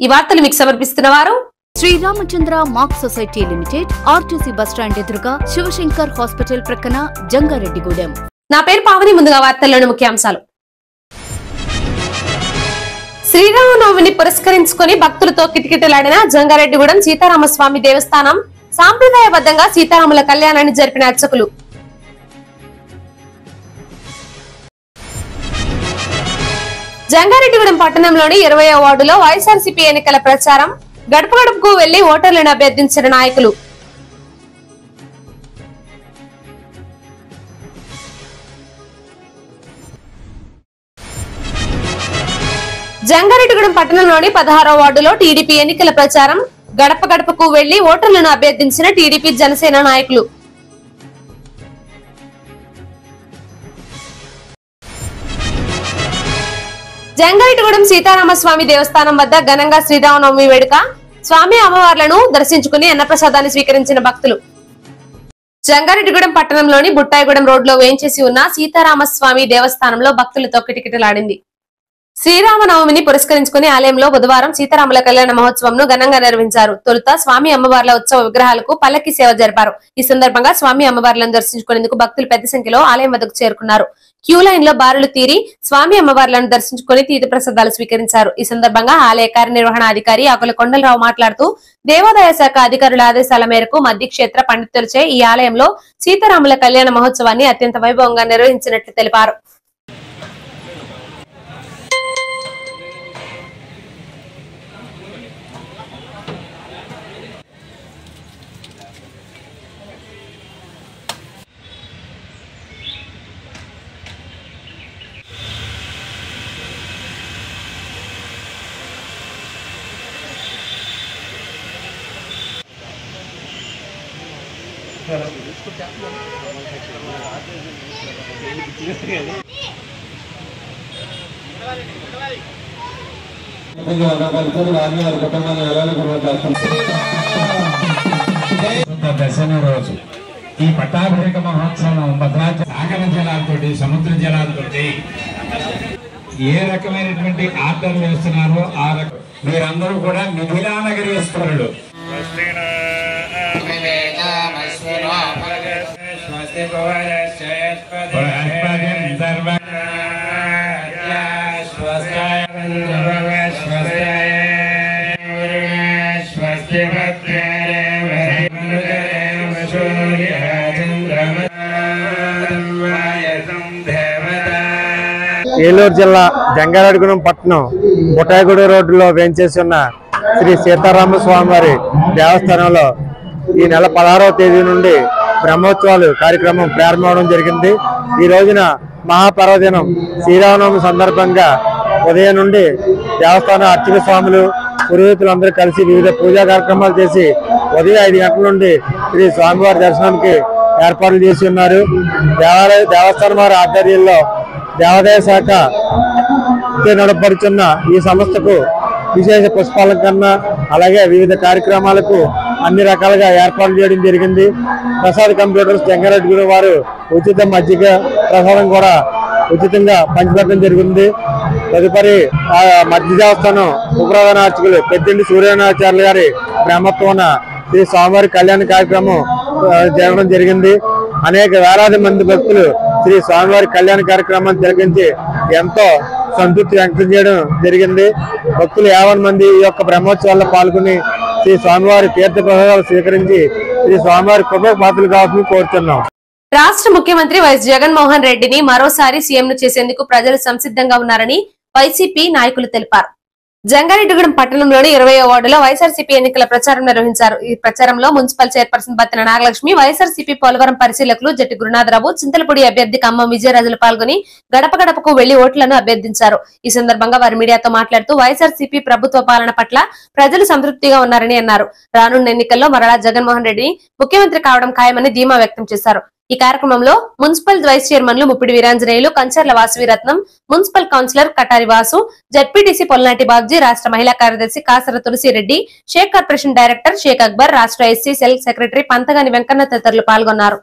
ఈ వార్తలు మీకు సమర్పిస్తున్నవారు Shri Ramachandra mark society limited, RTC bus stand ఎదురుగా, శివశంకర్ హాస్పిటల్ ప్రక్కన, జంగారెడ్డిగూడెం. నా పేరు పావని. ముందుగా వార్తల్లోని ముఖ్యాంశాలు. శ్రీరామనవమిని పురస్కరించుకుని భక్తులతో కిటకిటలాడిన జంగారెడ్డిగూడెం సీతారామస్వామి దేవస్థానం. సాంప్రదాయబద్ధంగా సీతారాముల కళ్యాణాన్ని జరిపిన అర్చకులు. జంగారెడ్డిగూడెం పట్టణంలోని 20వ వార్డులో వైఎస్ఆర్సీపీ ఎన్నికల ప్రచారం. గడప గడపకు వెళ్లి ఓటర్లను అభ్యర్థించిన నాయకులు. జంగారెడ్డిగూడెం పట్టణంలోని 16వ వార్డులో టీడీపీ ఎన్నికల ప్రచారం. గడప గడపకు వెళ్లి ఓటర్లను అభ్యర్థించిన టీడీపీ జనసేన నాయకులు. జంగారెడ్డిగూడెం సీతారామస్వామి దేవస్థానం వద్ద ఘనంగా శ్రీరామనవమి వేడుక. స్వామి అమ్మవార్లను దర్శించుకుని అన్నప్రసాదాన్ని స్వీకరించిన భక్తులు. జంగారెడ్డిగూడెం పట్టణంలోని బుట్టాయిగూడెం రోడ్లో వేంచేసి ఉన్న సీతారామస్వామి దేవస్థానంలో భక్తులతో కిటకిటలాడింది. శ్రీరామనవమిని పురస్కరించుకుని ఆలయంలో బుధవారం సీతారాముల కళ్యాణ మహోత్సవంను ఘనంగా నిర్వహించారు. తొలుత స్వామి అమ్మవార్ల ఉత్సవ విగ్రహాలకు పల్లకి సేవ జరిపారు. ఈ సందర్భంగా స్వామి అమ్మవార్లను దర్శించుకునేందుకు భక్తులు పెద్ద సంఖ్యలో ఆలయం వద్దకు చేరుకున్నారు. క్యూ లైన్ లో బారులు తీరి స్వామి అమ్మవార్లను దర్శించుకుని తీర్థ ప్రసాదాలు స్వీకరించారు. ఈ సందర్భంగా ఆలయ కార్యనిర్వహణాధికారి ఆకుల కొండలరావు మాట్లాడుతూ, దేవాదాయ శాఖ అధికారుల ఆదేశాల మేరకు మధ్యక్షేత్ర పండితులచే ఈ ఆలయంలో సీతారాముల కళ్యాణ మహోత్సవాన్ని అత్యంత వైభవంగా నిర్వహించినట్లు తెలిపారు. దశమి రోజు ఈ పట్టాభిషేక మహోత్సవం సాగర జలాలతో, సముద్ర జలాలతో ఏ రకమైనటువంటి ఆర్డర్ వేస్తున్నారో ఆ రకం మీరందరూ కూడా మిథిలానగరీశ్వరుడు. ఏలూరు జిల్లా జంగారెడ్డిగూడెం పట్టణం బుట్టాయిగూడెం రోడ్డులో వేంచేసి ఉన్న శ్రీ సీతారామస్వామి వారి దేవస్థానంలో ఈ నెల 16వ తేదీ నుండి బ్రహ్మోత్సవాలు కార్యక్రమం ప్రారంభమవడం జరిగింది. ఈ రోజున మహాపర్వదినం శ్రీరామనవమి సందర్భంగా ఉదయం నుండి దేవస్థాన అర్చక స్వాములు, పురోహితులందరూ కలిసి వివిధ పూజా కార్యక్రమాలు చేసి ఉదయం 5 గంటల నుండి శ్రీ స్వామివారి దర్శనానికి ఏర్పాట్లు చేసి ఉన్నారు. దేవస్థానం వారి ఆధ్వర్యంలో దేవాదాయ శాఖ నడపడుతున్న ఈ సంస్థకు విశేష పుష్పాలంకరణ, అలాగే వివిధ కార్యక్రమాలకు అన్ని రకాలుగా ఏర్పాట్లు చేయడం జరిగింది. ప్రసాద్ కంప్యూటర్స్ జంగారెడ్డిగూడెం వారు ఉచిత మజ్జిగ ప్రసాదం కూడా ఉచితంగా పంచిపెట్టడం జరిగింది. తదుపరి మధ్య దేవస్థానం ఉపప్రధాన అర్చకులు పెద్దింటి సూర్యనాచార్యులు గారి బ్రహ్మత్వన శ్రీ స్వామివారి కళ్యాణ కార్యక్రమం జరగడం జరిగింది. అనేక వేలాది మంది భక్తులు శ్రీ స్వామివారి కళ్యాణ కార్యక్రమాన్ని తిలకించి ఎంతో సంతృప్తి వ్యక్తం చేయడం జరిగింది. భక్తులు 50 మంది ఈ యొక్క బ్రహ్మోత్సవాల్లో పాల్గొని శ్రీ స్వామివారి తీర్థ ప్రసాదాలు స్వీకరించి శ్రీ స్వామివారి కృపకు పాత్రలు కావాలని కోరుతున్నాం. రాష్ట్ర ముఖ్యమంత్రి వైఎస్ జగన్మోహన్ రెడ్డిని మరోసారి సీఎంను చేసేందుకు ప్రజలు సంసిద్ధంగా ఉన్నారని వైసీపీ నాయకులు తెలిపారు. జంగారెడ్డిగూడెం పట్టణంలోని 20వ వార్డులో వైఎస్ఆర్సీపీ ఎన్నికల ప్రచారం నిర్వహించారు. ఈ ప్రచారంలో మున్సిపల్ చైర్పర్సన్ బత్తిన నాగలక్ష్మి, వైఎస్ఆర్సీపీ పోలవరం పరిశీలకులు జట్టి గురునాథరావు, చింతలపూడి అభ్యర్థి ఖమ్మం విజయరాజులు పాల్గొని గడప గడపకు వెళ్లి ఓట్లను అభ్యర్థించారు. ఈ సందర్భంగా వారు మీడియాతో మాట్లాడుతూ వైఎస్ఆర్సీపీ ప్రభుత్వ పాలన పట్ల ప్రజలు సంతృప్తిగా ఉన్నారని అన్నారు. రానున్న ఎన్నికల్లో మరలా జగన్మోహన్ రెడ్డి ముఖ్యమంత్రి కావడం ఖాయమని ధీమా వ్యక్తం చేశారు. ఈ కార్యక్రమంలో మున్సిపల్ వైస్ చైర్మన్లు Muppidi Veeranjaneyulu, Kancharla Vasaviratnam, municipal councillor Katari Vasu, ZPTC Polnati Babji, రాష్ట్ర మహిళా కార్యదర్శి కాసర తులసిరెడ్డి, షేక్ కార్పొరేషన్ డైరెక్టర్ షేక్ అక్బర్, రాష్ట్ర SC cell secretary Pantagani Venkanna తదితరులు పాల్గొన్నారు.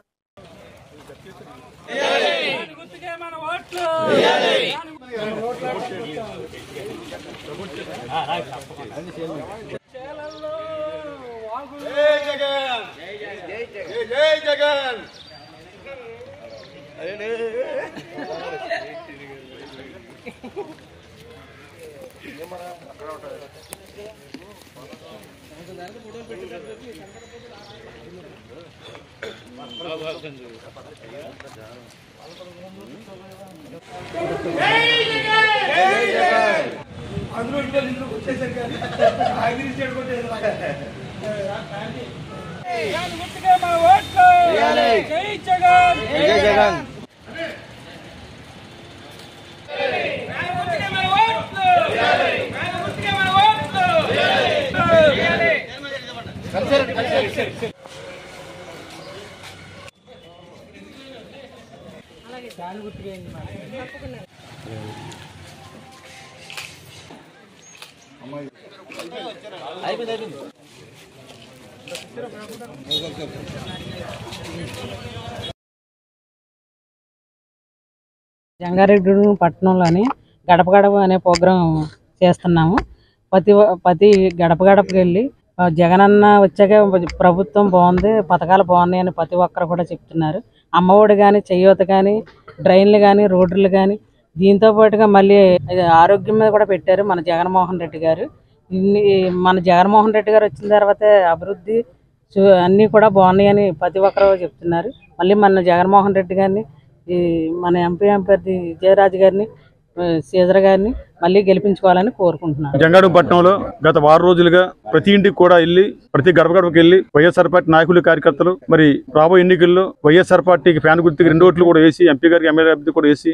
జంగారెడ్డి పట్టణంలోని గడప గడప అనే ప్రోగ్రాం చేస్తున్నాము. ప్రతి గడప గడపకి వెళ్ళి జగనన్న వచ్చాక ప్రభుత్వం బాగుంది, పథకాలు బాగున్నాయి అని ప్రతి ఒక్కరు కూడా చెప్తున్నారు. అమ్మఒడి కానీ, చెయ్యూత కానీ, డ్రైన్లు కానీ, రోడ్లు కానీ, దీంతో పాటుగా మళ్ళీ ఆరోగ్యం మీద కూడా పెట్టారు మన జగన్మోహన్ రెడ్డి గారు. మన జగన్మోహన్ రెడ్డి గారు వచ్చిన తర్వాత అభివృద్ధి అన్నీ కూడా బాగున్నాయని ప్రతి ఒక్కరు చెప్తున్నారు. మళ్ళీ మన జగన్మోహన్ రెడ్డి గారిని, మన ఎంపీ అభ్యర్థి విజయరాజు గారిని, శ్రీధర్ గారిని మళ్ళీ గెలిపించుకోవాలని కోరుకుంటున్నాను. జంగారెడ్డి పట్టణంలో గత 6 రోజులుగా ప్రతి ఇంటికి కూడా వెళ్ళి, ప్రతి గడప గడపకి వెళ్ళి వైఎస్ఆర్ పార్టీ నాయకులు, కార్యకర్తలు మరి రాబోయే ఎన్నికల్లో వైఎస్ఆర్ పార్టీకి ఫ్యాన్ గుర్తుకి 2 ఓట్లు కూడా వేసి, ఎంపీ గారికి ఎమ్మెల్యే అభ్యర్థి కూడా వేసి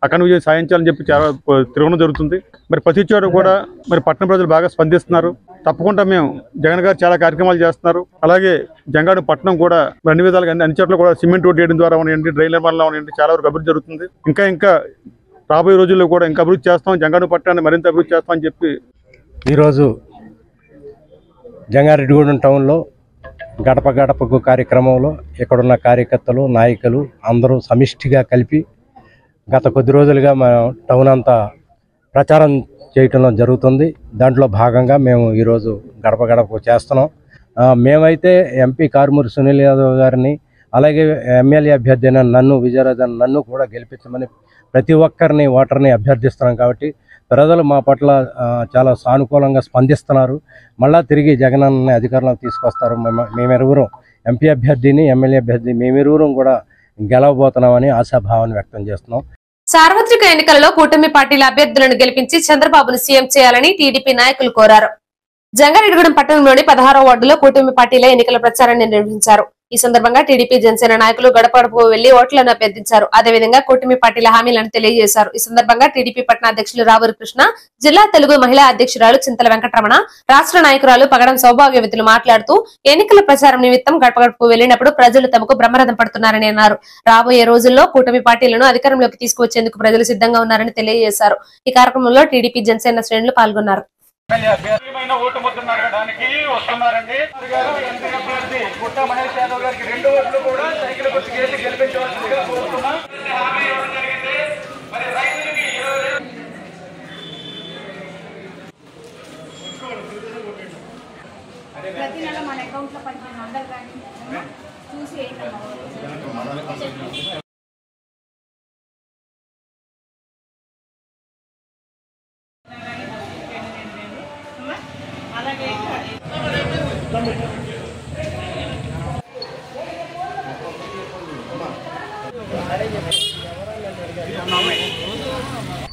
అక్కడ విజయం సాధించాలని చెప్పి చాలా తిరగడం జరుగుతుంది. మరి ప్రతి చోట కూడా మరి పట్టణ ప్రజలు బాగా స్పందిస్తున్నారు. తప్పకుండా మేము జగన్ గారు చాలా కార్యక్రమాలు చేస్తున్నారు. అలాగే జంగారెడ్డి పట్టణం కూడా అన్ని విధాలుగా అన్ని చోట్ల కూడా సిమెంట్ రోడ్ వేయడం ద్వారా ఉన్నాయండి, డ్రైన్ నిర్మాణంలో ఉన్నాయండి, చాలా వరకు అభివృద్ధి జరుగుతుంది. ఇంకా రాబోయే రోజుల్లో కూడా ఇంకా అభివృద్ధి చేస్తాం, జంగారెడ్డి పట్టణాన్ని మరింత అభివృద్ధి చేస్తామని చెప్పి ఈరోజు జంగారెడ్డిగూడెం టౌన్లో గడప గడపకు కార్యక్రమంలో ఇక్కడున్న కార్యకర్తలు, నాయకులు అందరూ సమిష్టిగా కలిపి గత కొద్ది రోజులుగా మనం టౌన్ అంతా ప్రచారం చేయటంలో జరుగుతుంది. దాంట్లో భాగంగా మేము ఈరోజు గడప గడపకు చేస్తున్నాం. మేమైతే ఎంపీ కారుమూరి సునీల్ యాదవ్ గారిని, అలాగే ఎమ్మెల్యే అభ్యర్థి అయిన నన్ను కూడా గెలిపించమని ప్రతి ఒక్కరిని ఓటర్ని అభ్యర్థిస్తున్నాం. కాబట్టి ప్రజలు మా పట్ల చాలా సానుకూలంగా స్పందిస్తున్నారు. మళ్ళా తిరిగి జగనన్న అధికారంలోకి తీసుకొస్తారు. మేమెరువురం ఎంపీ అభ్యర్థిని, ఎమ్మెల్యే అభ్యర్థి మేమెరువురం కూడా గెలవబోతున్నామని ఆశాభావాన్ని వ్యక్తం చేస్తున్నాం. సార్వత్రిక ఎన్నికలలో కూటమి పార్టీల అభ్యర్థులను గెలిపించి చంద్రబాబును సీఎం చేయాలని టీడీపీ నాయకులు కోరారు. జంగారెడ్డిగూడెం పట్టణంలోని 16వ వార్డులో కూటమి పార్టీల ఎన్నికల ప్రచారాన్ని నిర్వహించారు. ఈ సందర్భంగా టీడీపీ, జనసేన నాయకులు గడప గడపకు వెళ్లి ఓట్లను అభ్యర్థించారు. అదేవిధంగా కూటమి పార్టీల హామీలను తెలియజేశారు. ఈ సందర్భంగా టీడీపీ పట్టణ అధ్యక్షులు రావూరి కృష్ణ, జిల్లా తెలుగు మహిళా అధ్యక్షురాలు చింతల వెంకటరమణ, రాష్ట్ర నాయకురాలు పగడం సౌభాగ్యవతులు మాట్లాడుతూ ఎన్నికల ప్రచారం నిమిత్తం గడప గడపకు వెళ్లినప్పుడు ప్రజలు తమకు బ్రహ్మరథం పడుతున్నారని అన్నారు. రాబోయే రోజుల్లో కూటమి పార్టీలను అధికారంలోకి తీసుకువచ్చేందుకు ప్రజలు సిద్ధంగా ఉన్నారని తెలియజేశారు. ఈ కార్యక్రమంలో టీడీపీ, జనసేన శ్రేణులు పాల్గొన్నారు. ఓటు ముద్ర నడగడానికి వస్తున్నారండి. గుట్ట మహేష్ యాదవ్ గారికి 2 ఓట్లు కూడా సైకిల్ గుర్తు చేసి గెలిపించవలసిందిగా కోరుతున్నాం. ప్రతి నెల మన అకౌంట్ లో 1500 కానీ చూసి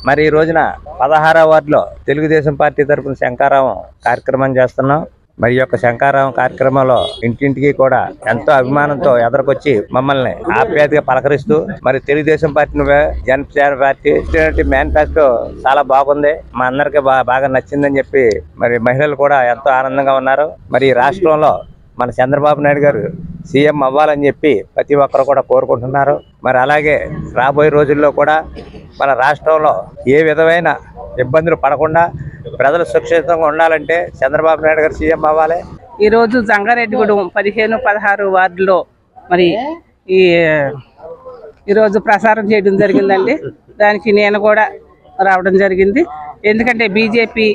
మరి ఈ రోజున 16వ వార్డులో తెలుగుదేశం పార్టీ తరఫున శంకారావం కార్యక్రమం చేస్తున్నాం. మరి యొక్క శంకారావం కార్యక్రమంలో ఇంటింటికి కూడా ఎంతో అభిమానంతో ఎదరకొచ్చి మమ్మల్ని ఆప్యాయతగా పలకరిస్తూ మరి Telugu Desam party, Janasena party manifesto చాలా బాగుంది, మా అందరికి బాగా నచ్చిందని చెప్పి మరి మహిళలు కూడా ఎంతో ఆనందంగా ఉన్నారు. మరి రాష్ట్రంలో మన చంద్రబాబు నాయుడు గారు సీఎం అవ్వాలని చెప్పి ప్రతి ఒక్కరు కూడా కోరుకుంటున్నారు. మరి అలాగే రాబోయే రోజుల్లో కూడా మన రాష్ట్రంలో ఏ విధమైన ఇబ్బందులు పడకుండా ప్రజలు సురక్షితంగా ఉండాలంటే చంద్రబాబు నాయుడు గారు సీఎం అవ్వాలి. ఈరోజు జంగారెడ్డిగూడెం 15, 16 వార్డులో మరి ఈరోజు ప్రసారం చేయడం జరిగిందండి. దానికి నేను కూడా రావడం జరిగింది. ఎందుకంటే బీజేపీ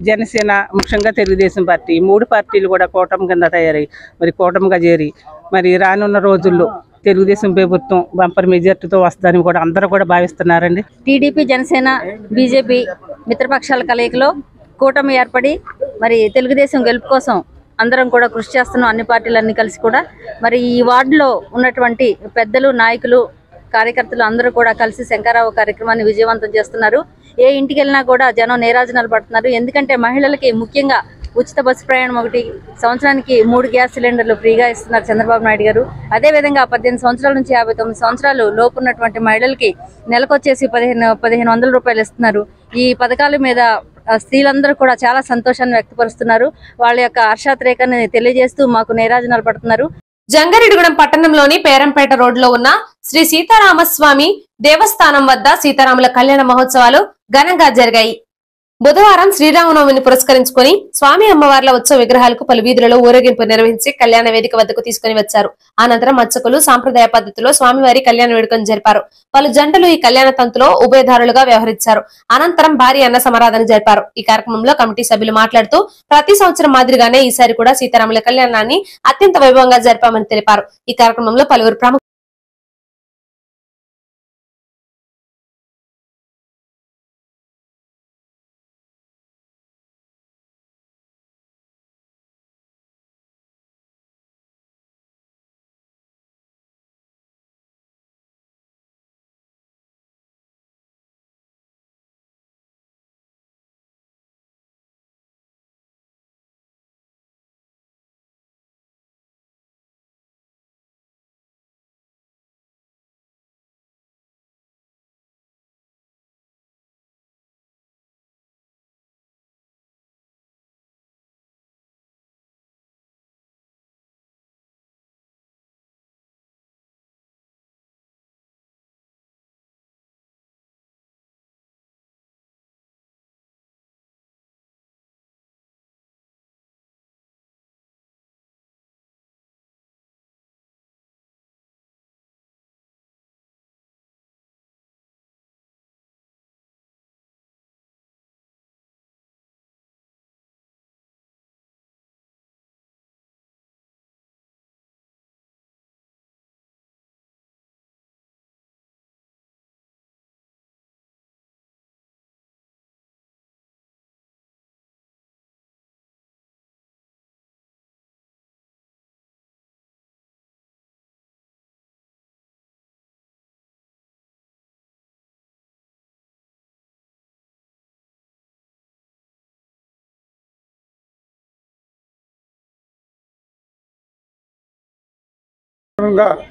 జనసేన, ముఖ్యంగా తెలుగుదేశం పార్టీ 3 పార్టీలు కూడా కూటమి కింద తయారై మరి కూటమిగా చేరి మరి రానున్న రోజుల్లో తెలుగుదేశం ప్రభుత్వం బంపర్ మెజార్టీతో వస్తుందని కూడా అందరూ కూడా భావిస్తున్నారండి. టీడీపీ, జనసేన, బీజేపీ మిత్రపక్షాల కలయికలో కూటమి ఏర్పడి మరి తెలుగుదేశం గెలుపు కోసం అందరం కూడా కృషి చేస్తున్నాం. అన్ని పార్టీలన్నీ కలిసి కూడా మరి ఈ వార్డులో ఉన్నటువంటి పెద్దలు, నాయకులు, కార్యకర్తలు అందరూ కూడా కలిసి శంకరావు కార్యక్రమాన్ని విజయవంతం చేస్తున్నారు. ఏ ఇంటికి వెళ్ళినా కూడా జనం నీరాజనాలు పడుతున్నారు. ఎందుకంటే మహిళలకి ముఖ్యంగా ఉచిత బస్సు ప్రయాణం ఒకటి, సంవత్సరానికి 3 గ్యాస్ సిలిండర్లు ఫ్రీగా ఇస్తున్నారు చంద్రబాబు నాయుడు గారు. అదేవిధంగా 18 సంవత్సరాల నుంచి 59 సంవత్సరాలు లోపు ఉన్నటువంటి మహిళలకి నెలకొచ్చేసి 1500 రూపాయలు ఇస్తున్నారు. ఈ పథకాల మీద స్త్రీలందరూ కూడా చాలా సంతోషాన్ని వ్యక్తపరుస్తున్నారు. వాళ్ళ యొక్క హర్షాతిరేకాన్ని తెలియజేస్తూ మాకు నీరాజనాలు పడుతున్నారు. జంగారెడ్డిగూడెం పట్టణంలోని పేరంపేట రోడ్లో ఉన్న శ్రీ సీతారామస్వామి దేవస్థానం వద్ద సీతారాముల కళ్యాణ మహోత్సవాలు ఘనంగా జరిగాయి. బుధవారం శ్రీరామనవమిని పురస్కరించుకుని స్వామి అమ్మవార్ల ఉత్సవ విగ్రహాలకు పలు వీధులలో ఊరేగింపు నిర్వహించి కళ్యాణ వేదిక వద్దకు తీసుకుని వచ్చారు. అనంతరం అర్చకులు సాంప్రదాయ పద్ధతిలో స్వామివారి కళ్యాణ వేడుకను జరిపారు. పలు జంటలు ఈ కళ్యాణ తంతులో ఉభయదారులుగా వ్యవహరించారు. అనంతరం భారీ అన్న సమారాధన జరిపారు. ఈ కార్యక్రమంలో కమిటీ సభ్యులు మాట్లాడుతూ ప్రతి సంవత్సరం మాదిరిగానే ఈసారి కూడా సీతారాముల కళ్యాణాన్ని అత్యంత వైభవంగా జరిపామని తెలిపారు. ఈ కార్యక్రమంలో పలువురు ప్రముఖ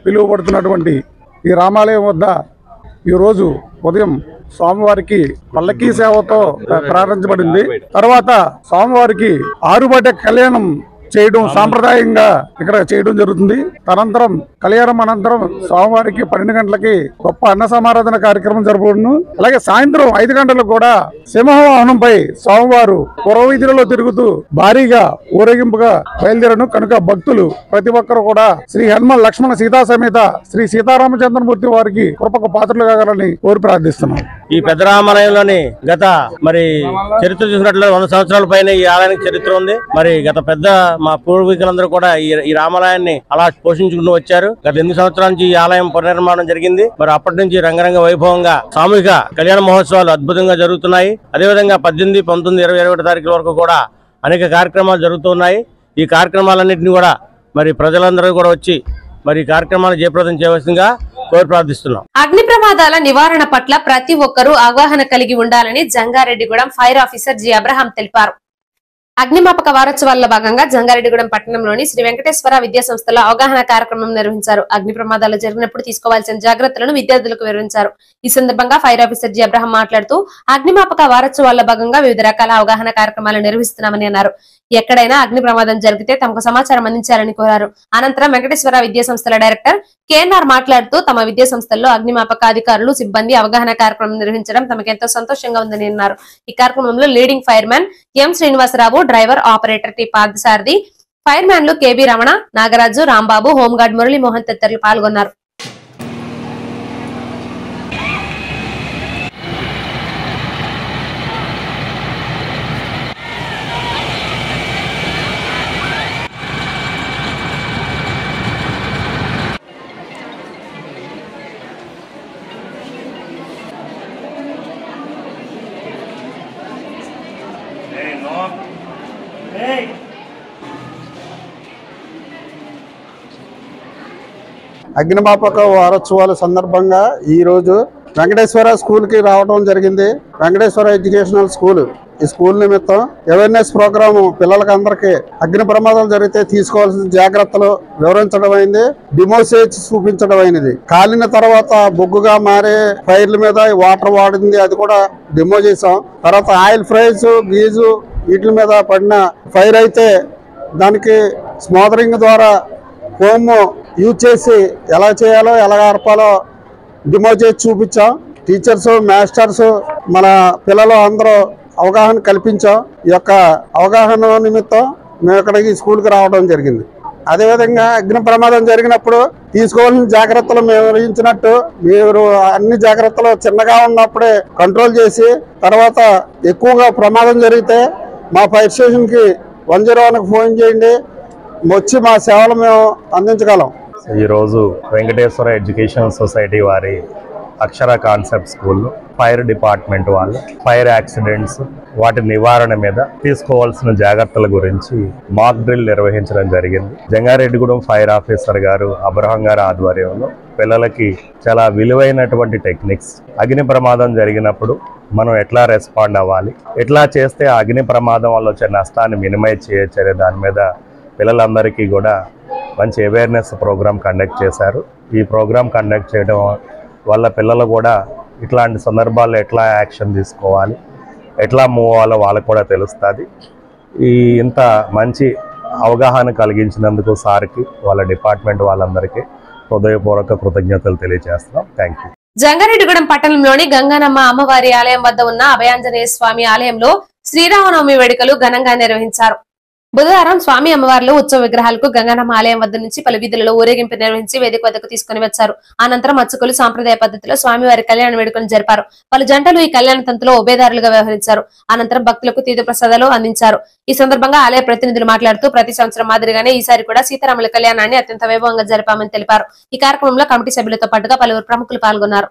పిలువబడుతున్నటువంటి ఈ రామాలయం వద్ద ఈరోజు ఉదయం స్వామివారికి పల్లకీ సేవతో ప్రారంభించబడింది. తర్వాత స్వామివారికి ఆరుబట్ట కళ్యాణం చేయడం సాంప్రదాయంగా ఇక్కడ చేయడం జరుగుతుంది. అనంతరం కళ్యాణం అనంతరం స్వామివారికి 12 గంటలకి గొప్ప అన్న సమారాధన కార్యక్రమం జరపబడును. అలాగే సాయంత్రం 5 గంటలకు కూడా సింహవాహనంపై స్వామివారు పురవీధులలో తిరుగుతూ భారీగా ఊరేగింపుగా బయలుదేరను. కనుక భక్తులు ప్రతి ఒక్కరు కూడా శ్రీ హనుమ లక్ష్మణ సీతా సమేత శ్రీ సీతారామచంద్రమూర్తి వారికి కృపకు పాత్రలు కావాలని కోరి ప్రార్థిస్తున్నాం. ఈ పెద్ద రామాలయంలోని గత మరి చరిత్ర చూసినట్లు 100 సంవత్సరాల పైన ఈ ఆలయానికి చరిత్ర ఉంది. మరి గత పెద్ద మా పూర్వీకులందరూ కూడా ఈ రామాలయాన్ని అలా పోషించుకుంటూ వచ్చారు. గత 8 సంవత్సరాల నుంచి ఈ ఆలయం పునర్నిర్మాణం జరిగింది. మరి అప్పటి నుంచి రంగరంగ వైభవంగా సామూహిక కళ్యాణ మహోత్సవాలు అద్భుతంగా జరుగుతున్నాయి. అదేవిధంగా 18, 19, 20, 21 తారీఖుల వరకు కూడా అనేక కార్యక్రమాలు జరుగుతున్నాయి. ఈ కార్యక్రమాలన్నింటినీ కూడా మరి ప్రజలందరూ కూడా వచ్చి మరి కార్యక్రమాలు జయప్రదం చేయవలసిందిగా కోరి ప్రార్థిస్తున్నాం. అగ్ని ప్రమాదాల నివారణ పట్ల ప్రతి ఒక్కరూ అవగాహన కలిగి ఉండాలని Jangareddygudem fire officer G Abraham తెలిపారు. అగ్నిమాపక వారోత్సవాల్లో భాగంగా జంగారెడ్డిగూడెం పట్టణంలోని శ్రీ వెంకటేశ్వర విద్యా సంస్థలో అవగాహన కార్యక్రమం నిర్వహించారు. అగ్ని ప్రమాదాలు జరిగినప్పుడు తీసుకోవాల్సిన జాగ్రత్తలను విద్యార్థులకు వివరించారు. ఈ సందర్భంగా ఫైర్ ఆఫీసర్ జి అబ్రహాం మాట్లాడుతూ అగ్నిమాపక వారోత్సవాల్లో భాగంగా వివిధ రకాల అవగాహన కార్యక్రమాలు నిర్వహిస్తున్నామని అన్నారు. ఎక్కడైనా అగ్ని ప్రమాదం జరిగితే తమకు సమాచారం అందించాలని కోరారు. అనంతరం వెంకటేశ్వర విద్యా సంస్థల డైరెక్టర్ కేఎన్ఆర్ మాట్లాడుతూ తమ విద్యా సంస్థల్లో అగ్నిమాపక అధికారులు, సిబ్బంది అవగాహన కార్యక్రమం నిర్వహించడం తమకెంతో సంతోషంగా ఉందని అన్నారు. ఈ కార్యక్రమంలో leading fireman M Srinivasarao, driver operator T Parthasarathi, ఫైర్ మ్యాన్లు కేబి రమణ, నాగరాజు, రాంబాబు, హోంగార్డ్ మురళీమోహన్ తదితరులు పాల్గొన్నారు. అగ్నిమాపక వారోత్సవాల సందర్భంగా ఈరోజు వెంకటేశ్వర స్కూల్కి రావడం జరిగింది. Venkateswara educational school. ఈ స్కూల్ నిమిత్తం అవేర్నెస్ ప్రోగ్రాము పిల్లలకి అందరికీ అగ్ని ప్రమాదాలు జరిగితే తీసుకోవాల్సిన జాగ్రత్తలు వివరించడం అయింది. డిమోసేజ్ చూపించడం అయినది. కాలిన తర్వాత బొగ్గుగా మారే ఫైర్ల మీద వాటర్ వాడింది, అది కూడా డిమో చేసాం. తర్వాత ఆయిల్ ఫ్రైస్ గీజు వీటి మీద పడిన ఫైర్ అయితే దానికి స్మోదరింగ్ ద్వారా ఫోమ్ యూజ్ చేసి ఎలా చేయాలో ఎలా ఆర్పాలో డిమో చేసి చూపించాం. టీచర్స్ మాస్టర్స్ మన పిల్లలు అందరూ అవగాహన కల్పించాం. ఈ యొక్క అవగాహన నిమిత్తం మేము ఇక్కడికి స్కూల్కి రావడం జరిగింది. అదేవిధంగా అగ్ని ప్రమాదం జరిగినప్పుడు తీసుకోవాల్సిన జాగ్రత్తలు మేము వివరించినట్టు మీరు అన్ని జాగ్రత్తలు చిన్నగా ఉన్నప్పుడే కంట్రోల్ చేసి తర్వాత ఎక్కువగా ప్రమాదం జరిగితే మా ఫైర్ స్టేషన్కి 101కి ఫోన్ చేయండి, వచ్చి మా సేవలు మేము అందించగలం. ఈరోజు వెంకటేశ్వర ఎడ్యుకేషన్ సొసైటీ వారి అక్షర కాన్సెప్ట్ స్కూల్ ఫైర్ డిపార్ట్మెంట్ వాళ్ళు ఫైర్ యాక్సిడెంట్స్ వాటి నివారణ మీద తీసుకోవాల్సిన జాగ్రత్తల గురించి మాక్ డ్రిల్ నిర్వహించడం జరిగింది. జంగారెడ్డిగూడెం ఫైర్ ఆఫీసర్ గారు అబ్రహం గారి ఆధ్వర్యంలో పిల్లలకి చాలా విలువైనటువంటి టెక్నిక్స్, అగ్ని ప్రమాదం జరిగినప్పుడు మనం ఎట్లా రెస్పాండ్ అవ్వాలి, ఎట్లా చేస్తే ఆ అగ్ని ప్రమాదం వల్ల వచ్చే నష్టాన్ని మినిమైజ్ చేయొచ్చు అనే దాని మీద పిల్లలందరికీ కూడా మంచి అవేర్నెస్ ప్రోగ్రామ్ కండక్ట్ చేశారు. ఈ ప్రోగ్రామ్ కండక్ట్ చేయడం వల్ల పిల్లలు కూడా ఇట్లాంటి సందర్భాల్లో ఎట్లా యాక్షన్ తీసుకోవాలి, ఎట్లా మూవ్ అవ్వాలో వాళ్ళకు కూడా తెలుస్తుంది. ఇంత మంచి అవగాహన కలిగించినందుకు సార్కి వాళ్ళ డిపార్ట్మెంట్ వాళ్ళందరికీ హృదయపూర్వక కృతజ్ఞతలు తెలియజేస్తున్నాం. Thank you. జంగారెడ్డిగూడెం పట్టణంలోని గంగానమ్మ అమ్మవారి ఆలయం వద్ద ఉన్న అభయాంజనేయ స్వామి ఆలయంలో శ్రీరామనవమి వేడుకలు ఘనంగా నిర్వహించారు. బుధవారం స్వామి అమ్మవార్లు ఉత్సవ విగ్రహాలకు గంగానమ్మ ఆలయం వద్ద నుంచి పలు వీధులలో ఊరేగింపు నిర్వహించి వేదిక వద్దకు తీసుకుని వచ్చారు. అనంతరం అర్చకులు సాంప్రదాయ పద్ధతిలో స్వామివారి కళ్యాణ వేడుకలు జరిపారు. పలు జంటలు ఈ కళ్యాణ తంతులో ఉభయదారులుగా వ్యవహరించారు. అనంతరం భక్తులకు తీర్థ ప్రసాదాలు అందించారు. ఈ సందర్భంగా ఆలయ ప్రతినిధులు మాట్లాడుతూ ప్రతి సంవత్సరం మాదిరిగానే ఈసారి కూడా సీతారాముల కళ్యాణాన్ని అత్యంత వైభవంగా జరిపామని తెలిపారు. ఈ కార్యక్రమంలో కమిటీ సభ్యులతో పాటుగా పలువురు ప్రముఖులు పాల్గొన్నారు.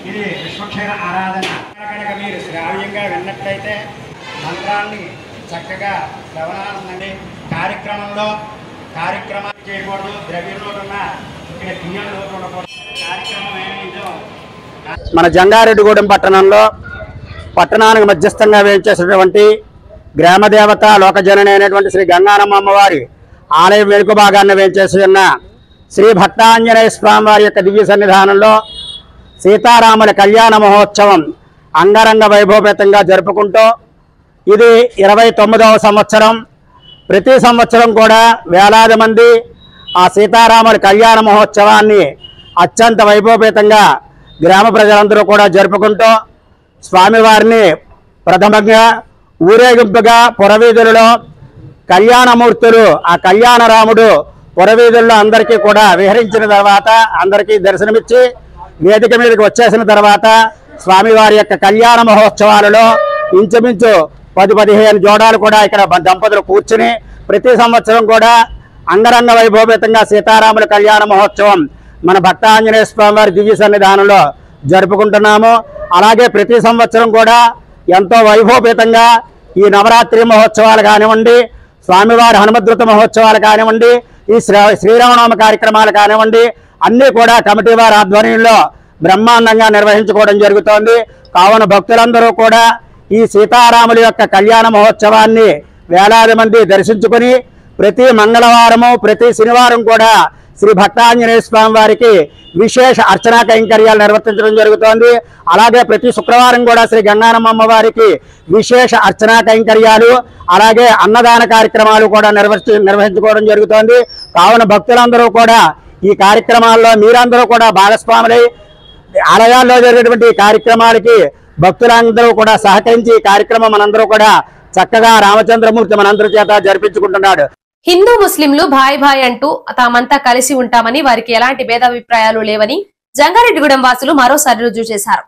ఇది విశ్వక్షేణ ఆరాధన కనుక మీరు శ్రావ్యంగా విన్నట్లయితే మంత్రాన్ని చక్కగా శ్రవణానందండి. కార్యక్రమాన్ని చేయకూడదు, ద్రవ్యంలో ఉన్న ఇక్కడ పుణ్యంలో ఉండకూడదు. కార్యక్రమం ఏమిటో మన జంగారెడ్డిగూడెం పట్టణంలో పట్టణానికి మధ్యస్థంగా వేయించేసినటువంటి గ్రామదేవత లోకజనని అయినటువంటి శ్రీ గంగానమ్మ అమ్మవారి ఆలయం వెనుక భాగాన్ని వేయించేసి ఉన్న శ్రీ భక్తాంజనేయ స్వామి వారి యొక్క దివ్య సన్నిధానంలో సీతారాముల కళ్యాణ మహోత్సవం అంగరంగ వైభవపేతంగా జరుపుకుంటూ ఇది 29వ సంవత్సరం. ప్రతి సంవత్సరం కూడా వేలాది మంది ఆ సీతారాముల కళ్యాణ మహోత్సవాన్ని అత్యంత వైభవపేతంగా గ్రామ ప్రజలందరూ కూడా జరుపుకుంటూ స్వామివారిని ప్రథమంగా ఊరేగింపుగా పురవీధులలో కళ్యాణమూర్తులు ఆ కళ్యాణ రాముడు పురవీధుల్లో అందరికీ కూడా విహరించిన తర్వాత అందరికీ దర్శనమిచ్చి వేదిక మీదకి వచ్చేసిన తర్వాత స్వామివారి యొక్క కళ్యాణ మహోత్సవాలలో ఇంచుమించు 10-15 జోడాలు కూడా ఇక్కడ దంపతులు కూర్చుని ప్రతి సంవత్సరం కూడా అంగరంగ వైభవపేతంగా సీతారాముల కళ్యాణ మహోత్సవం మన భక్తాంజనేయ స్వామి వారి దివ్య సన్నిధానంలో జరుపుకుంటున్నాము. అలాగే ప్రతి సంవత్సరం కూడా ఎంతో వైభవపేతంగా ఈ నవరాత్రి మహోత్సవాలు కానివ్వండి, స్వామివారి హనుమద్రుత మహోత్సవాలు కానివ్వండి, ఈ శ్రీరామనవమి కార్యక్రమాలు కానివ్వండి, అన్నీ కూడా కమిటీ వారి ఆధ్వర్యంలో బ్రహ్మాండంగా నిర్వహించుకోవడం జరుగుతోంది. కావున భక్తులందరూ కూడా ఈ సీతారాముల యొక్క కళ్యాణ మహోత్సవాన్ని వేలాది మంది దర్శించుకుని ప్రతి మంగళవారము ప్రతి శనివారం కూడా శ్రీ భక్తాంజనేయ స్వామి వారికి విశేష అర్చనా కైంకర్యాలు నిర్వర్తించడం జరుగుతోంది. అలాగే ప్రతి శుక్రవారం కూడా శ్రీ గంగానమ్మ అమ్మవారికి విశేష అర్చనా కైంకర్యాలు అలాగే అన్నదాన కార్యక్రమాలు కూడా నిర్వహించుకోవడం జరుగుతోంది. కావున భక్తులందరూ కూడా ఈ కార్యక్రమాల్లో మీరందరూ కూడా భాగస్వాములై ఆలయాల్లో జరిగేటువంటి కార్యక్రమాలకి భక్తులందరూ కూడా సహకరించి ఈ కార్యక్రమం మనందరూ కూడా చక్కగా రామచంద్రమూర్తి మనందరి చేత జరిపించుకుంటున్నాడు. హిందూ ముస్లింలు భాయ్ భాయ్ అంటూ తామంతా కలిసి ఉంటామని వారికి ఎలాంటి భేదాభిప్రాయాలు లేవని జంగారెడ్డిగూడెం వాసులు మరోసారి రుజువు చేశారు.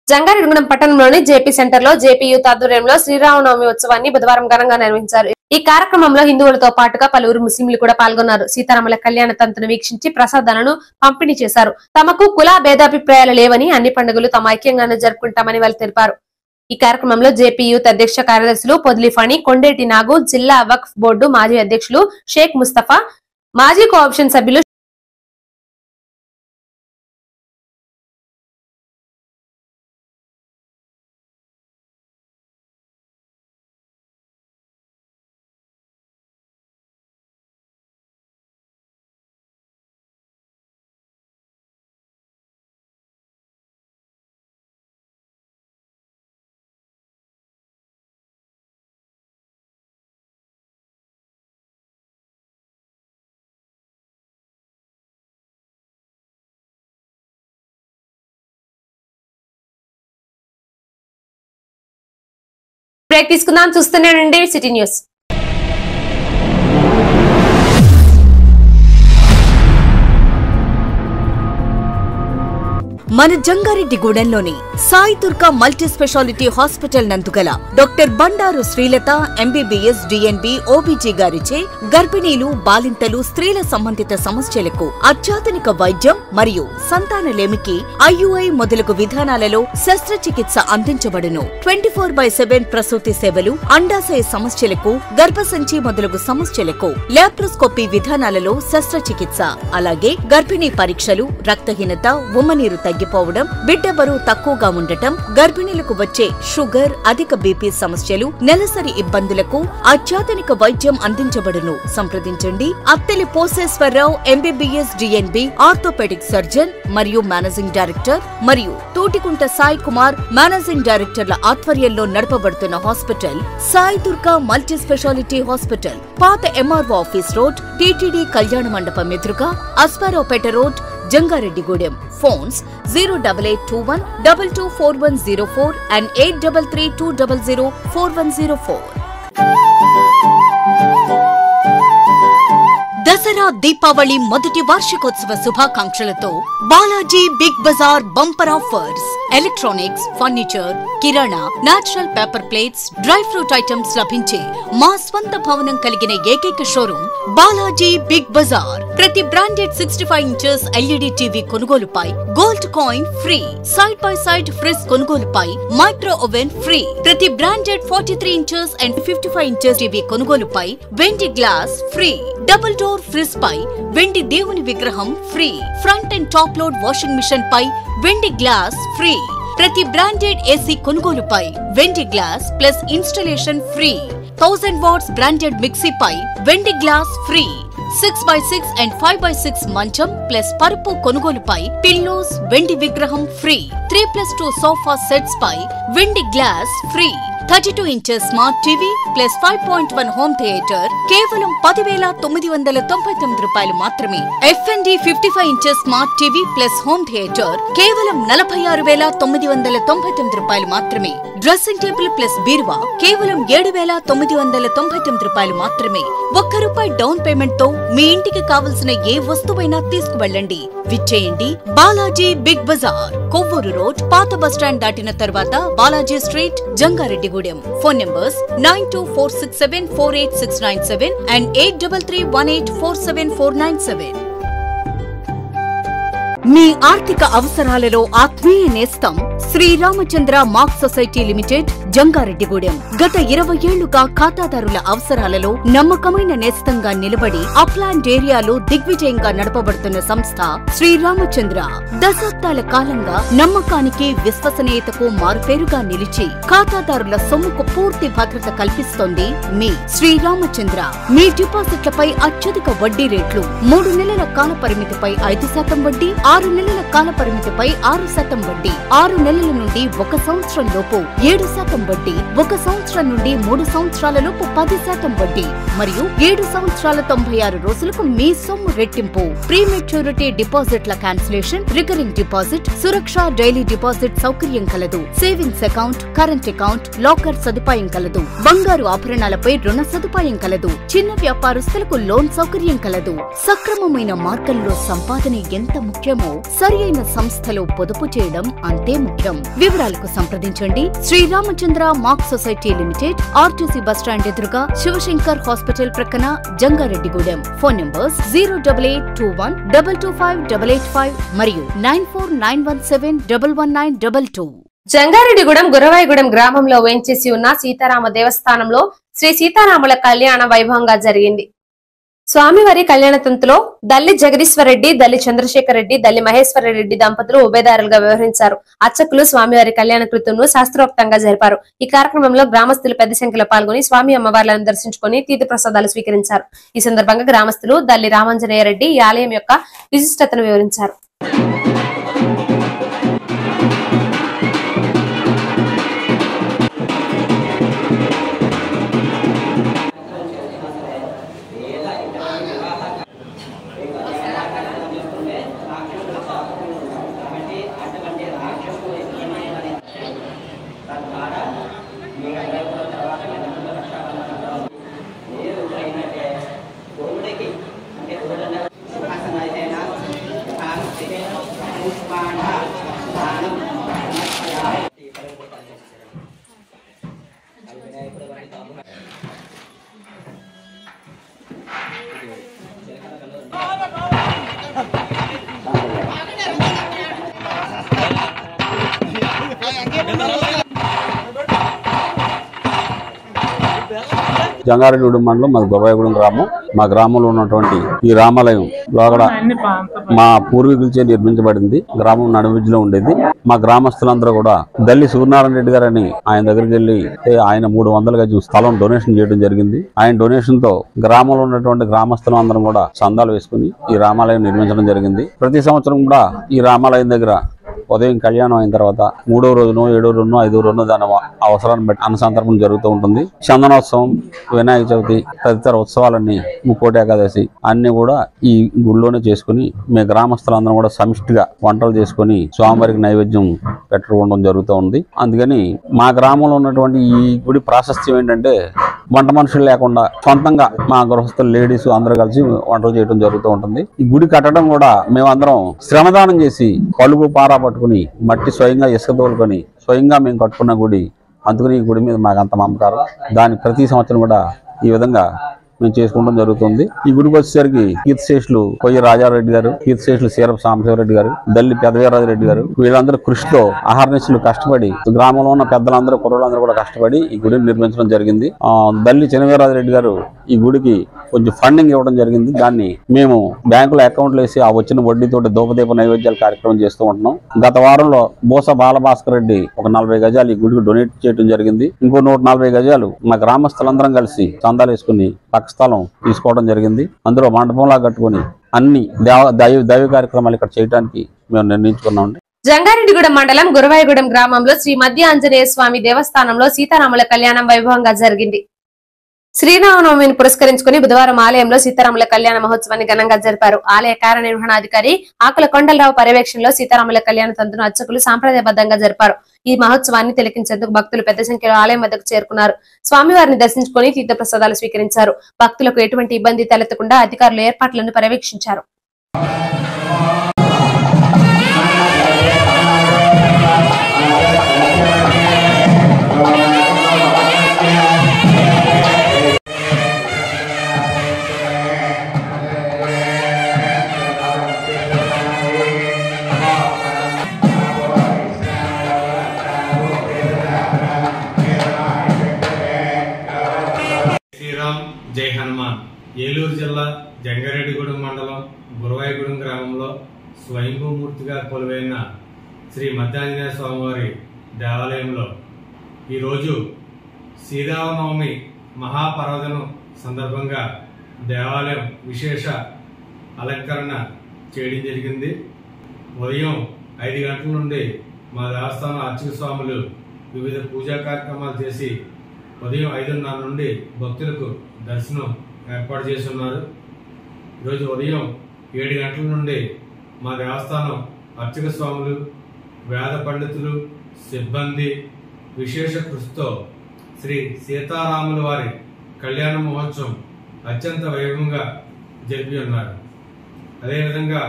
జంగారెడ్డిగూడెం పట్టణంలోని జేపీ సెంటర్ లో జేపీ యూత్ ఆధ్వర్యంలో శ్రీరామనవమి ఉత్సవాన్ని బుధవారం ఘనంగా నిర్వహించారు. ఈ కార్యక్రమంలో హిందువులతో పాటుగా పలువురు ముస్లింలు కూడా పాల్గొన్నారు. సీతారాముల కళ్యాణ తంతును వీక్షించి ప్రసాదాలను పంపిణీ చేశారు. తమకు కుల భేదాభిప్రాయాలు లేవని అన్ని పండుగలు తమ ఐక్యంగానే జరుపుకుంటామని వాళ్ళు తెలిపారు. ఈ కార్యక్రమంలో జేపీ యూత్ అధ్యక్ష కార్యదర్శులు పొదిలి ఫణి, కొండేటి నాగు, జిల్లా వక్ఫ్ బోర్డు మాజీ అధ్యక్షులు షేక్ ముస్తఫా, మాజీ కోఆప్షన్ సభ్యులు బ్రేక్ తీసుకుందాం. చూస్తూనే సిటీ న్యూస్. మన జంగారెడ్డిగూడెంలోని Sai Durga multi speciality hospital నందుగల doctor Bandaru Srilatha MBBS DNB OBG గారిచే గర్భిణీలు, బాలింతలు, స్త్రీల సంబంధిత సమస్యలకు అత్యాధునిక వైద్యం మరియు సంతానలేమికి ఐయుఐ మొదలగు విధానాలలో శస్త్రచికిత్స అందించబడును. 24/7 ప్రసూతి సేవలు, అండాశయ సమస్యలకు, గర్భసంచి మొదలగు సమస్యలకు లాప్రోస్కోపీ విధానాలలో శస్త్రచికిత్స, అలాగే గర్భిణీ పరీక్షలు, రక్తహీనత, ఉమ్మనీరు తగ్గిపోవడం, బిడ్డ బరువు తక్కువగా ఉండటం, గర్భిణీలకు వచ్చే షుగర్, అధిక బీపీ సమస్యలు, నెలసరి ఇబ్బందులకు అత్యాధునిక వైద్యం అందించబడును. సంప్రదించండి Atteli Poseswararao MBBS DNB orthopaedic surgeon మరియు మేనేజింగ్ డైరెక్టర్, మరియు తోటికుంట సాయి కుమార్ మేనేజింగ్ డైరెక్టర్ల ఆధ్వర్యంలో నడపబడుతున్న hospital Sai Durga multi speciality hospital, పాత MRO office road, TTD Kalyana Mandapam ఎదురుగా, Aswaraopeta road, Jangareddygudem. Phones 08821 224104 and 8332004104. Dasara Deepavali మొదటి వార్షికోత్సవ శుభాకాంక్షలతో Balaji big bazaar bumper offers. Electronics, furniture, కిరాణా, natural paper plates, dry fruit items లభించే మా స్వంత భవనం కలిగిన ఏకైక షోరూం బాలాజీ బిగ్ బజార్. ప్రతి బ్రాండెడ్ 65 ఇంచెస్ ఎల్ఈడి టీవీ కొనుగోలుపై gold coin free. Side by side fridge కొనుగోలుపై మైక్రో ఓవెన్ ఫ్రీ. ప్రతి branded 43 inches and 55 inches TV కొనుగోలుపై వెండి glass free. Double door fridge పై వెండి దేవుని విగ్రహం free. Front and top load washing machine పై వెండి గ్లాస్ ఫ్రీ. ప్రతి బ్రాండెడ్ ఏసీ కొనుగోలుపై వెండి glass plus installation free. 1000 watts branded mixie పై వెండి glass free. 6x6 and 5x6 మంచం ప్లస్ పరుపు కొనుగోలుపై పిల్లోస్ వెండి విగ్రహం ఫ్రీ. 3+2 సోఫా సెట్స్ పై వెండి glass free. 32 inches smart TV plus 5.1 home theatre కేవలం 10,999 రూపాయలు మాత్రమే. ఎఫ్ఎన్డి 55 inches smart TV plus home theatre కేవలం 46,999 రూపాయలు మాత్రమే. డ్రెస్సింగ్ టేబుల్ ప్లస్ బీరువా కేవలం 7,999 రూపాయలు మాత్రమే. ₹1 డౌన్ పేమెంట్ తో మీ ఇంటికి కావలసిన ఏ వస్తువైనా తీసుకువెళ్ళండి. విచ్చేయండి Balaji big bazaar, Kovvur road, పాత బస్టాండ్ దాటిన తర్వాత Balaji street, Jangareddygudem. Phone numbers 9246748697 and 8331847497. మీ ఆర్థిక అవసరాలలో ఆత్మీయ నేస్తం Sriramachandra mark society limited, Jangareddygudem. గత 20 ఏళ్లుగా ఖాతాదారుల అవసరాలలో నమ్మకమైన నేస్తంగా నిలబడి అప్లాండ్ ఏరియాలో దిగ్విజయంగా నడపబడుతున్న సంస్థ శ్రీరామచంద్ర. దశాబ్దాల కాలంగా నమ్మకానికి, విశ్వసనీయతకు మారుపేరుగా నిలిచి ఖాతాదారుల సొమ్ముకు పూర్తి భద్రత కల్పిస్తోంది మీ శ్రీరామచంద్ర. మీ డిపాజిట్లపై అత్యధిక వడ్డీ రేట్లు, 3 నెలల కాల పరిమితిపై 5% వడ్డీ, 6 నెలల కాల పరిమితిపై 6% వడ్డీ, 6 నెలల నుండి 1 సంవత్సరం లోపు 7% వడ్డీ, 1 సంవత్సరం నుండి 3 సంవత్సరాల లోపు 10% వడ్డీ మరియు 7 సంవత్సరాల 96 రోజులకు మీ సొమ్ము రెట్టింపు. ప్రీ మెచ్యూరిటీ డిపాజిట్ల క్యాన్సిలేషన్, రికరింగ్ డిపాజిట్, సురక్ష డైలీ డిపాజిట్ సౌకర్యం కలదు. Savings account, current account, locker సదుపాయం కలదు. బంగారు ఆభరణాలపై రుణ సదుపాయం కలదు. చిన్న వ్యాపారస్తులకు లోన్ సౌకర్యం కలదు. సక్రమమైన మార్గంలో సంపాదన ఎంత ముఖ్యమో సరియైన సంస్థలో పొదుపు చేయడం అంతే ముఖ్యం. వివరాలకు సంప్రదించండి శ్రీరామచంద్ర మాక్ సొసైటీ లిమిటెడ్, ఆర్టీసీ బస్టాండ్ ఎదురుగా, శివశంకర్ హాస్పిటల్ ప్రక్కన, జంగారెడ్డిగూడెం. ఫోన్ నంబర్స్ 08821 225 885 మరియు 94917 11922. జంగారెడ్డిగూడెం గురవాయిగూడెం గ్రామంలో వేంచేసి ఉన్న సీతారామ దేవస్థానంలో శ్రీ సీతారాముల కళ్యాణ వైభవంగా జరిగింది. స్వామివారి కళ్యాణ తంతులో దల్లి జగదీశ్వరరెడ్డి, దల్లి చంద్రశేఖర్ రెడ్డి, దల్లి మహేశ్వరరెడ్డి దంపతులు ఉభయదారులుగా వ్యవహరించారు. అర్చకులు స్వామివారి కళ్యాణ కృతులను శాస్త్రోక్తంగా జరిపారు. ఈ కార్యక్రమంలో గ్రామస్తులు పెద్ద సంఖ్యలో పాల్గొని స్వామి అమ్మవార్లను దర్శించుకుని తీర్థ ప్రసాదాలు స్వీకరించారు. ఈ సందర్భంగా గ్రామస్తులు దల్లి రామాంజనేయ రెడ్డి ఈ ఆలయం యొక్క విశిష్టతను వివరించారు. జంగారెడ్డిగూడెం మండలం మాది గురవాయిగూడెం గ్రామం. మా గ్రామంలో ఉన్నటువంటి ఈ రామాలయం లోగడ మా పూర్వీకులచే నిర్మించబడింది. గ్రామం నడుమిజ్జిలో ఉండేది. మా గ్రామస్తులందరూ కూడా దల్లి సూర్యనారాయణ రెడ్డి గారని ఆయన దగ్గరికి వెళ్ళి ఆయన 300 గజం స్థలం డొనేషన్ చేయడం జరిగింది. ఆయన డొనేషన్ తో గ్రామంలో ఉన్నటువంటి గ్రామస్తులు అందరం కూడా చందాలు వేసుకుని ఈ రామాలయం నిర్మించడం జరిగింది. ప్రతి సంవత్సరం కూడా ఈ రామాలయం దగ్గర ఉదయం కళ్యాణం అయిన తర్వాత 3వ రోజునో 7వ రోజునో 5వ రోజునో దాని అవసరాన్ని బట్టి అన్నసంతర్పణ జరుగుతూ ఉంటుంది. చందనోత్సవం, వినాయక చవితి తదితర ఉత్సవాలన్నీ, ముక్కోటి ఏకాదశి అన్ని కూడా ఈ గుడిలోనే చేసుకుని మీ గ్రామస్తులందరం కూడా సమిష్టిగా వంటలు చేసుకుని స్వామివారికి నైవేద్యం పెట్టుకోవడం జరుగుతూ ఉంది. అందుకని మా గ్రామంలో ఉన్నటువంటి ఈ గుడి ప్రాశస్త్యం ఏంటంటే వంట మనుషులు లేకుండా సొంతంగా మా గృహస్థులు లేడీస్ అందరూ కలిసి వంటలు చేయడం జరుగుతూ ఉంటుంది. ఈ గుడి కట్టడం కూడా మేమందరం శ్రమదానం చేసి పలుపు పారా పట్టుకుని మట్టి స్వయంగా ఇసుక తోలుకొని స్వయంగా మేము కట్టుకున్న గుడి. అందుకని ఈ గుడి మీద మాకు అంత మమకారం. దాన్ని ప్రతి సంవత్సరం కూడా ఈ విధంగా మేము చేసుకోవడం జరుగుతుంది. ఈ గుడికి వచ్చేసరికి కీర్తిశేషులు కొయ్య రాజారెడ్డి గారు, కీర్తిశేషులు సీరపు సాంబశివరెడ్డి గారు, దల్లి పెదవీరాజరెడ్డి గారు వీళ్ళందరూ కృషితో అహర్నిశలు కష్టపడి గ్రామంలో ఉన్న పెద్దలందరూ కుర్రలందరూ కూడా కష్టపడి ఈ గుడిని నిర్మించడం జరిగింది. దల్లి చినవీరాజరెడ్డి గారు ఈ గుడికి కొంచెం ఫండింగ్ ఇవ్వడం జరిగింది. దాన్ని మేము బ్యాంకులో అకౌంట్లు వేసి ఆ వచ్చిన వడ్డీతోటి ధూపదీప నైవేద్యాల కార్యక్రమం చేస్తూ ఉంటున్నాం. గత వారంలో బోస బాలభాస్కర్ రెడ్డి ఒక 40 గజాలు ఈ గుడికి డొనేట్ చేయడం జరిగింది. ఇంకో 140 గజాలు మా గ్రామస్తులందరం కలిసి చందాలు వేసుకుని పక్క స్థలం తీసుకోవడం జరిగింది. అందులో మండపంలా కట్టుకుని అన్ని దైవ కార్యక్రమాలు ఇక్కడ చేయడానికి మేము నిర్ణయించుకున్నామండి. జంగారెడ్డిగూడెం మండలం గురవాయిగూడెం గ్రామంలో శ్రీ మధ్య ఆంజనేయ స్వామి దేవస్థానంలో సీతారాముల కళ్యాణం వైభవంగా జరిగింది. శ్రీరామనవమిని పురస్కరించుకుని బుధవారం ఆలయంలో సీతారాముల కళ్యాణ మహోత్సవాన్ని ఘనంగా జరిపారు. ఆలయ కార్యనిర్వహణాధికారి ఆకుల కొండలరావు పర్యవేక్షణలో సీతారాముల కళ్యాణ తంతును అర్చకులు సాంప్రదాయబద్ధంగా జరిపారు. ఈ మహోత్సవాన్ని తిలకించేందుకు భక్తులు పెద్ద సంఖ్యలో ఆలయం వద్దకు చేరుకున్నారు. స్వామివారిని దర్శించుకుని తీర్థ ప్రసాదాలు స్వీకరించారు. భక్తులకు ఎటువంటి ఇబ్బంది తలెత్తకుండా అధికారులు ఏర్పాట్లను పర్యవేక్షించారు. జై హనుమాన్. ఏలూరు జిల్లా జంగారెడ్డిగూడెం మండలం గురవాయిగూడెం గ్రామంలో స్వయంభూమూర్తిగా కొలువైన శ్రీ మధ్యాంజనేయ స్వామివారి దేవాలయంలో ఈరోజు శ్రీరామనవమి మహాపర్వదినం సందర్భంగా దేవాలయం విశేష అలంకరణ చేయడం జరిగింది. ఉదయం 5 గంటల నుండి మా దేవస్థానం అర్చక స్వాములు వివిధ పూజా కార్యక్రమాలు చేసి ఉదయం 5:30 నుండి భక్తులకు దర్శనం ఏర్పాటు చేసి ఉన్నారు. ఈరోజు ఉదయం 7 గంటల నుండి మా దేవస్థానం అర్చక స్వాములు, వేద పండితులు, సిబ్బంది విశేష కృషితో శ్రీ సీతారాముల వారి కళ్యాణ మహోత్సవం అత్యంత వైభవంగా జరిపి ఉన్నారు. అదేవిధంగా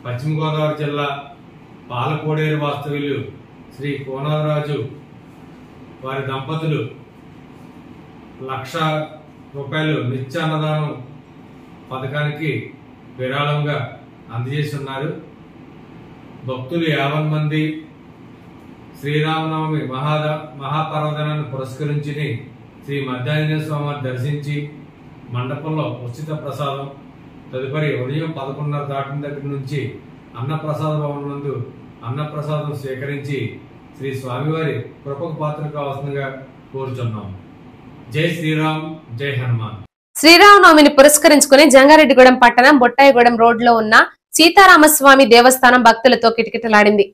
పశ్చిమ గోదావరి జిల్లా పాలకోడేరు వాస్తవ్యులు శ్రీ కోనారాజు వారి దంపతులు 1,00,000 రూపాయలు నిత్యాన్నదానం పథకానికి విరాళంగా అందజేసి ఉన్నారు. భక్తులు 50 మంది శ్రీరామనవమి మహాపర్వదినాన్ని పురస్కరించి శ్రీ మధ్యాంజనేయ స్వామి దర్శించి మండపంలో ఉచిత ప్రసాదం, తదుపరి ఉదయం 11:30 దాటిన దగ్గర నుంచి అన్నప్రసాద భవనం నందు అన్నప్రసాదం స్వీకరించి శ్రీ స్వామివారి కృపకు పాత్ర కావాల్సిందిగా కోరుచున్నాం. జై శ్రీరామ్, జై హనుమాన్. శ్రీరామనవమిని పురస్కరించుకుని జంగారెడ్డిగూడెం పట్టణం బొట్టాయిగూడెం రోడ్లో ఉన్న సీతారామస్వామి దేవస్థానం భక్తులతో కిటకిటలాడింది.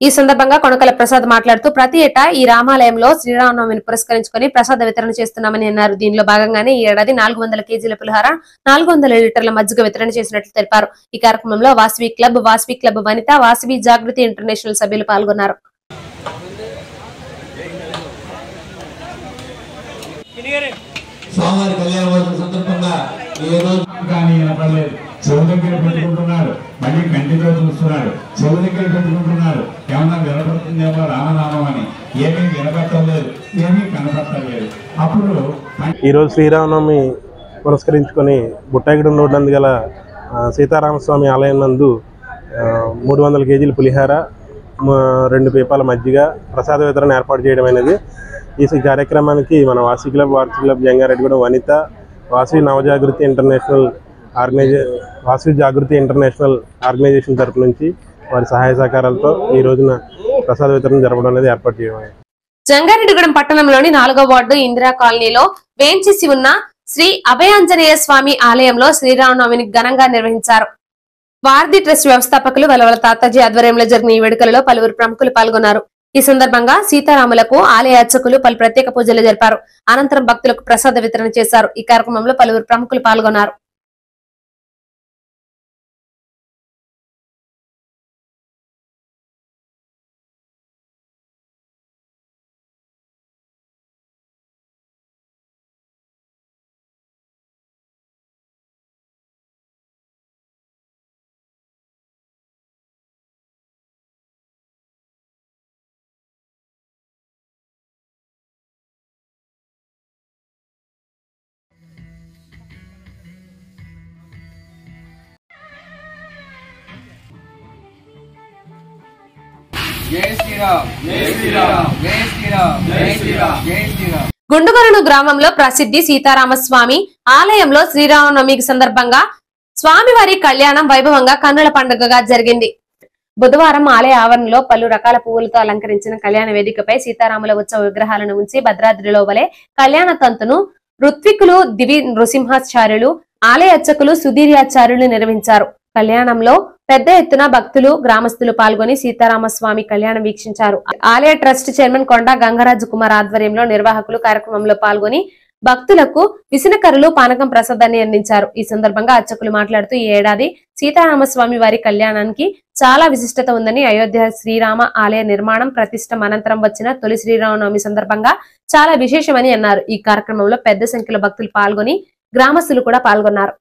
ఈ సందర్భంగా కొనకల ప్రసాద్ మాట్లాడుతూ ప్రతి ఏటా ఈ రామాలయంలో శ్రీరామనవమిని పురస్కరించుకుని ప్రసాద వితరణ చేస్తున్నామని అన్నారు. దీనిలో భాగంగానే ఈ ఏడాది 400 కేజీల పులిహార, 400 లీటర్ల మజ్జిగ వితరణ చేసినట్లు తెలిపారు. ఈ కార్యక్రమంలో వాసవి క్లబ్ వనిత, వాసవి జాగృతి ఇంటర్నేషనల్ సభ్యులు పాల్గొన్నారు. స్వామివారి కళ్యాణ మహోత్సవం సందర్భంగా ఈ రోజు కానీ వినపడలేదు. చెవు దగ్గర పెట్టుకుంటున్నాడు, మళ్ళీ కంటితో చూస్తున్నాడు, చెవు దగ్గర పెట్టుకుంటున్నాడు. ఏమన్నా వినపడుతుందేమో రామనామం అని. ఏమీ వినపడలేదు, ఏమీ కనపడలేదు. అప్పుడు ఈరోజు శ్రీరామనవమి పురస్కరించుకొని బుట్టాయిగూడెం రోడ్ నందు గల సీతారామస్వామి ఆలయం నందు 300 కేజీల పులిహార, 2 పీపాల మజ్జిగ ప్రసాద వితరణ ఏర్పాటు చేయడం అనేది. ఈ కార్యక్రమానికి మన వాసవి క్లబ్ జంగారెడ్డిగూడెం వనిత, వాసవి నవజాగృతి ఇంటర్నేషనల్ వాసవి జాగృతి ఇంటర్నేషనల్ ఆర్గనైజేషన్ తరపు నుంచి వారి సహాయ సహకారాలతో ఈ రోజున ప్రసాద వితరణ జరపడం అనేది ఏర్పాటు చేయడం. జంగారెడ్డిగూడెం పట్టణంలోని 4వ వార్డు ఇందిరా కాలనీలో వేంచేసి ఉన్న శ్రీ అభయాంజనేయ స్వామి ఆలయంలో శ్రీరామనవమిని ఘనంగా నిర్వహించారు. వారధి ట్రస్ట్ వ్యవస్థాపకులు వెలవల తాతాజీ ఆధ్వర్యంలో జరిగిన ఈ వేడుకలలో పలువురు ప్రముఖులు పాల్గొన్నారు. ఈ సందర్భంగా సీతారాములకు ఆలయ అర్చకులు పలు ప్రత్యేక పూజలు జరిపారు. అనంతరం భక్తులకు ప్రసాద వితరణ చేశారు. ఈ కార్యక్రమంలో పలువురు ప్రముఖులు పాల్గొన్నారు. గుండుగొలను గ్రామంలో ప్రసిద్ధి సీతారామస్వామి ఆలయంలో శ్రీరామనవమి సందర్భంగా స్వామివారి కళ్యాణం వైభవంగా కన్నుల పండుగగా జరిగింది. బుధవారం ఆలయ ఆవరణలో పలు రకాల పువ్వులతో అలంకరించిన కళ్యాణ వేదికపై సీతారాముల ఉత్సవ విగ్రహాలను ఉంచి భద్రాద్రిలో వలె కళ్యాణ తంతును ఋత్వికులు దివి నృసింహాచార్యులు, ఆలయ అర్చకులు సుధీర్యాచార్యులు నిర్వహించారు. కళ్యాణంలో పెద్ద ఎత్తున భక్తులు, గ్రామస్తులు పాల్గొని సీతారామస్వామి కళ్యాణం వీక్షించారు. ఆలయ ట్రస్ట్ చైర్మన్ కొండా గంగరాజు కుమార్ ఆధ్వర్యంలో నిర్వాహకులు కార్యక్రమంలో పాల్గొని భక్తులకు విసనకర్రలు, పానకం ప్రసాదాన్ని అందించారు. ఈ సందర్భంగా అర్చకులు మాట్లాడుతూ ఈ ఏడాది సీతారామస్వామి వారి కళ్యాణానికి చాలా విశిష్టత ఉందని, అయోధ్య శ్రీరామ ఆలయ నిర్మాణం ప్రతిష్టం అనంతరం వచ్చిన తొలి శ్రీరామనవమి సందర్భంగా చాలా విశేషమని అన్నారు. ఈ కార్యక్రమంలో పెద్ద సంఖ్యలో భక్తులు పాల్గొని గ్రామస్తులు కూడా పాల్గొన్నారు.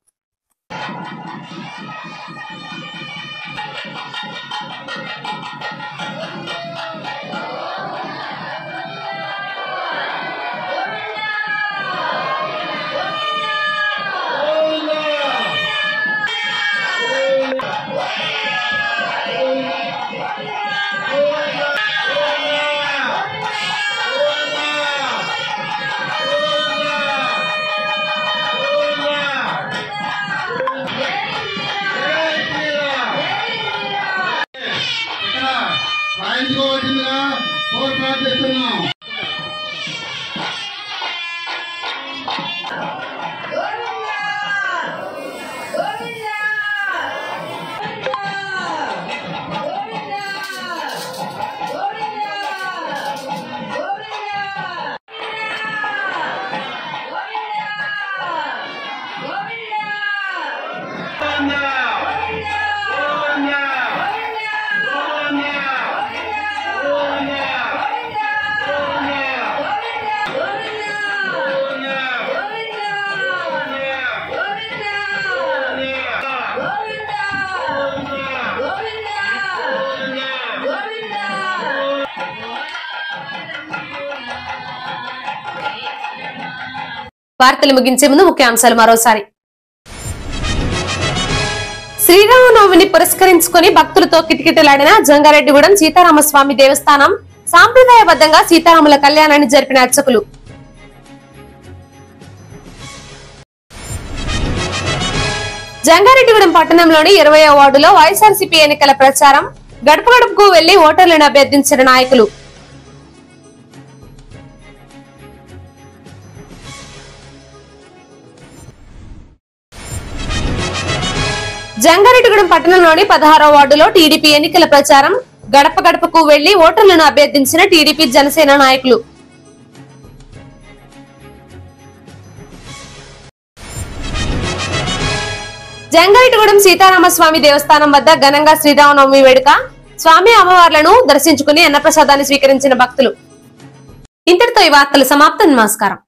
వార్తలు ముగించే ముందు ముఖ్యాంశాలు మరోసారి. శ్రీరామనవమిని పురస్కరించుకుని భక్తులతో కిటకిటలాడిన జంగారెడ్డిగూడెం సీతారామస్వామి దేవస్థానం సాంప్రదాయబద్ధంగా సీతారాముల కళ్యాణాన్ని జరిపిన అర్చకులు. జంగారెడ్డిగూడెం పట్టణంలోని 20వ వార్డులో వైఎస్ఆర్సీపీ ఎన్నికల ప్రచారం. గడప గడపకు వెళ్లి ఓటర్లను అభ్యర్థించిన నాయకులు. జంగారెడ్డిగూడెం పట్టణంలోని 16వ వార్డులో టీడీపీ ఎన్నికల ప్రచారం. గడప గడపకు వెళ్లి ఓటర్లను అభ్యర్థించిన టీడీపీ జనసేన నాయకులు. జంగారెడ్డిగూడెం సీతారామస్వామి దేవస్థానం వద్ద ఘనంగా శ్రీరామనవమి వేడుక. స్వామి అమ్మవార్లను దర్శించుకుని అన్నప్రసాదాన్ని స్వీకరించిన భక్తులు. ఇంతటితో ఈ వార్తలు సమాప్తం. నమస్కారం.